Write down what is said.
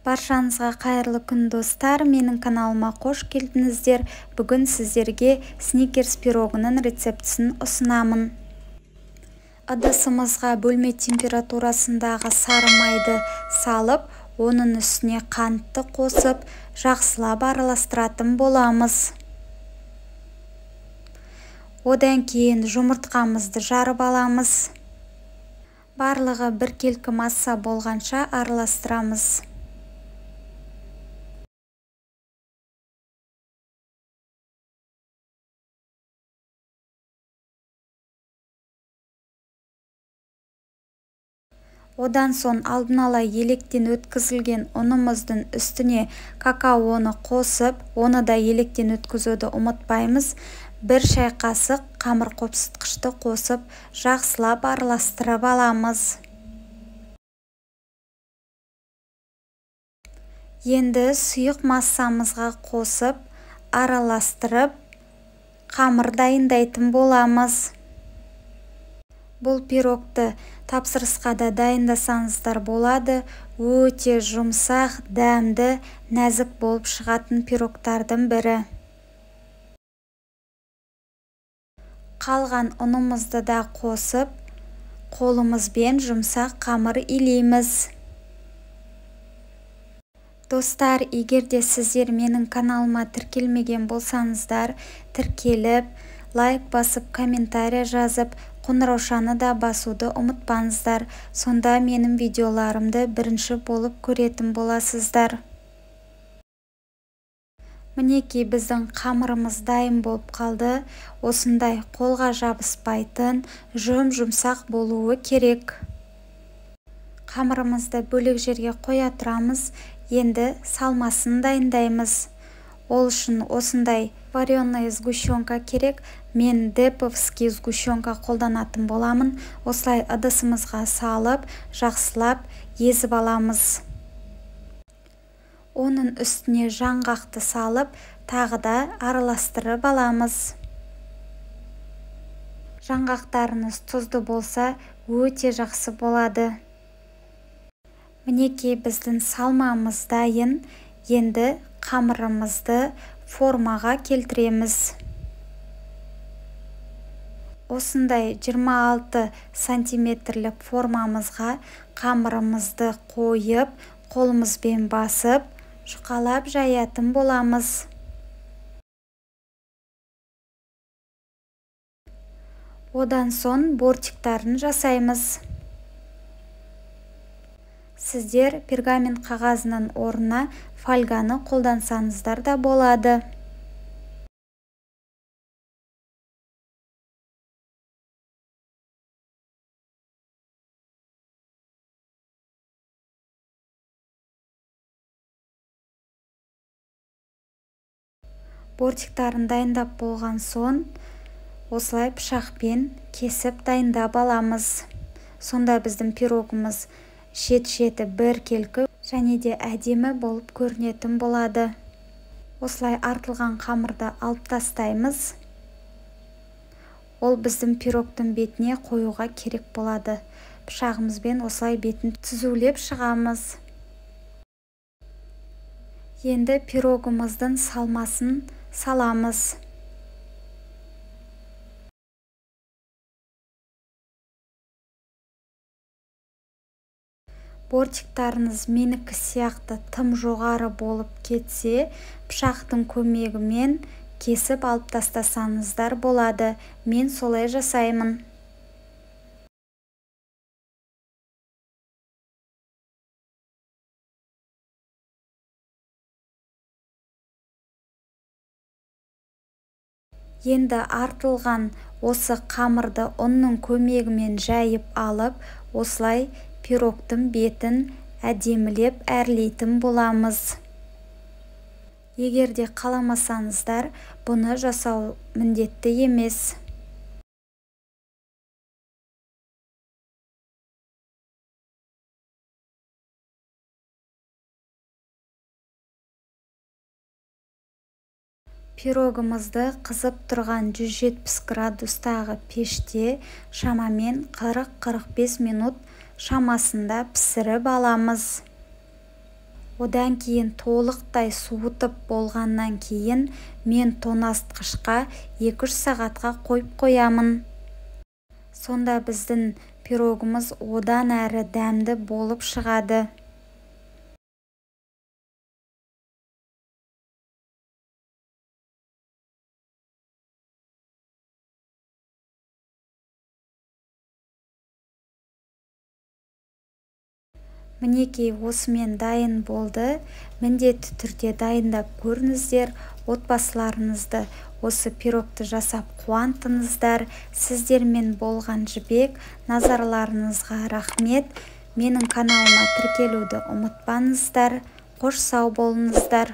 Баршаңызға қайырлы күн достар, менің каналыма қош келдіңіздер. Бүгін сіздерге сникерс пирогының рецептісін ұсынамын. Ыдысымызға бөлме температурасындағы сары майды салып, оның үстіне қантты қосып, жақсылап араластыратын боламыз. Одан кейін жұмыртқамызды жарып аламыз. Барлығы біркелкі масса болғанша араластырамыз. Одан соң алдын ала електен өткізілген ұнымыздың үстіне какаоны қосып, оны да електен өткізуді ұмытпаймыз. 1 шай қасық қамыр қопсытқышты қосып, жақсылап араластырып аламыз. Енді сұйық массамызға қосып, араластырып, қамыр дайындайтын боламыз. Бұл пирогты тапсырысқа да дайындасаңыздар болады. Өте жұмсақ, дәмді, нәзік болып шығатын пирогтардың бірі. Қалған ұнымызды да қосып, қолымызбен жұмсақ қамыр илейміз. Достар, егер де сіздер менің каналыма тіркелмеген болсаңыздар, тіркеліп, лайк басып, комментария жазып, қоңыраушаны да басуды ұмытпаңыздар. Сонда менің видеоларымды бірінші болып көретін боласыздар. Мінекей біздің қамырымыз дайын болып қалды. Осындай қолға жабыспайтын, жұмсақ болуы керек. Қамырымызды бөлек жерге қоя тұрамыз. Енді салмасын дайындаймыз. Ол үшін осындай вареная сгущенка керек. Мен деповский сгущенка қолданатын боламын. Осылай ыдысымызға салып, жақсылап езіп аламыз. Оның үстіне жаңғақты салып, тағы да араластырып аламыз. Жаңғақтарыңыз тұзды болса, өте жақсы болады. Мінекей біздің салмамыз дайын. Енді қамырымызды формаға келтіреміз. Осындай 26 сантиметрлік формамызға қамырымызды қойып, қолымызбен басып, жұқалап жаятын боламыз. Одан соң бортиктарын жасаймыз. Сіздер пергамент қағазының орнына фольганы қолдансаңыздар да болады. Бортиктарын дайындап болған соң, осылай пышақпен кесіп дайындап аламыз. Сонда біздің пирогымыз шет-шеті біркелкі және де әдемі болып көрінетін болады. Осылай артылған қамырды алып тастаймыз. Ол біздің пирогтың бетіне қоюға керек болады. Пышағымызбен осылай бетін түзулеп шығамыз. Енді пирогымыздың салмасын саламыз. Бортиктарыңыз менікі сияқты тым жоғары болып кетсе, пышақтың көмегімен кесіп алып тастасаңыздар болады. Мен солай жасаймын. Енді артылған осы қамырды ұнның көмегімен жайып алып, осылай пирогтың бетін әдемілеп әрлейтін боламыз. Егер де қаламасаңыздар, бұны жасау міндетті емес. Пирогымызды қызып тұрған 170 градустағы пеште шамамен 40-45 минут шамасында пісіріп аламыз. Одан кейін толықтай суытып болғаннан кейін мен тоңазытқышқа 2-3 сағатқа қойып қоямын. Сонда біздің пирогымыз одан әрі дәмді болып шығады. Мінекей осымен дайын болды. Міндетті түрде дайындап көріңіздер. Отбасыларыңызды осы пирогты жасап қуантыңыздар. Сіздермен болған Жібек. Назарларыңызға рахмет. Менің каналыма тіркелуді ұмытпаңыздар. Қош сау болыңыздар.